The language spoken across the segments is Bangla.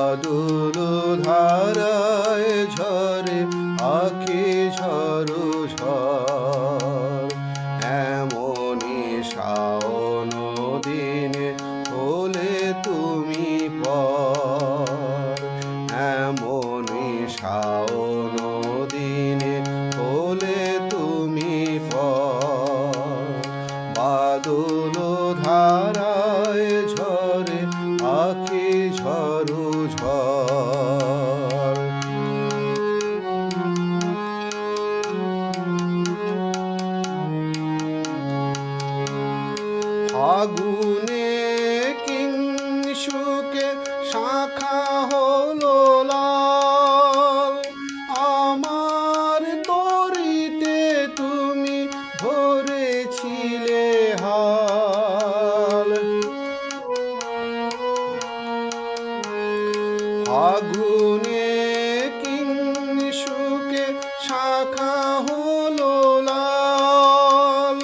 বাদল ধারায় ঝরে আঁখি ঝরু ঝড়, এমনি শাওন দিনে হলে তুমি পর, এমনি শাওন দিনে হলে তুমি পর। বাদল ধারায় ঝরে আঁখি ঝরু ঝড়। ফাগুনে কিংশুকে শাখা হলো লাল, আমার তরিতে তুমি ধরেছিলে হাল। ফাগুনে কিংশুকে শাখা হলো লাল,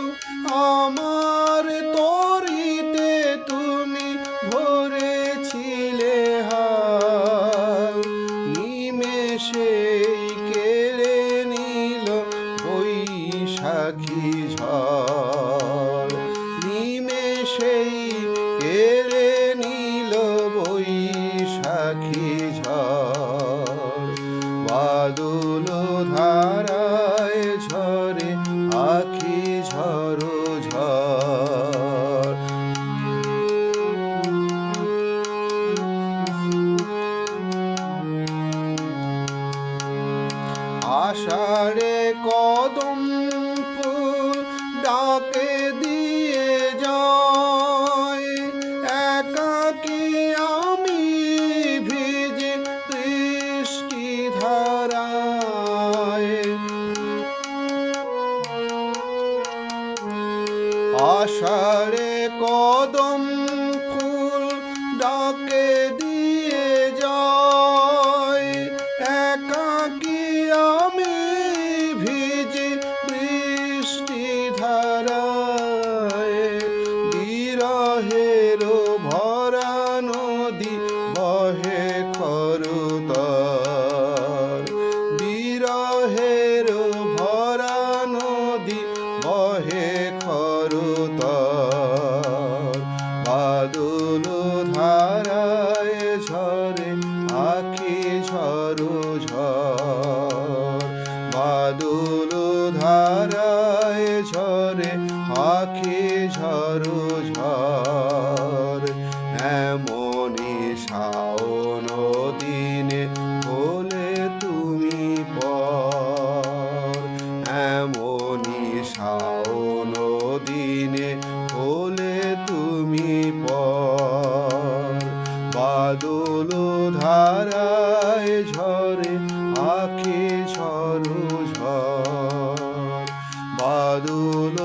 আমার তরিতে তুমি ধরেছিলে হাল। নিমেষেই কেড়ে নিল বৈশাখী ঝড়, নিমেষেই কেড়ে নিল বৈশাখী ঝড়। বাদল ধারায় ঝরে আঁখি ঝরু ঝড়। আষাঢ়ে কদম ফুল ডাকে দিয়ে যায়, একাকী আমি ভিজে বৃষ্টি ধারায়। আষাঢ়ে কদম ফুল ডাকে দিয়ে যায়, একাকী আমি ভিজে বৃষ্টি ধারায়। বিরহের ভরা নদী বহে খরুতর, বিরহের ভরা নদী বহে খরুতর। বাদল ধারায় ঝরে আঁখি ঝরু ঝড়, বাদল ধারায় ঝরে আঁখি ঝরু ঝড়। এমনি শাওন দিনে হলে তুমি পর, এমনি শাওন দিনে হলে তুমি পর। বাদল ধারায় ঝরে আঁখি ঝরু ঝড়, বাদল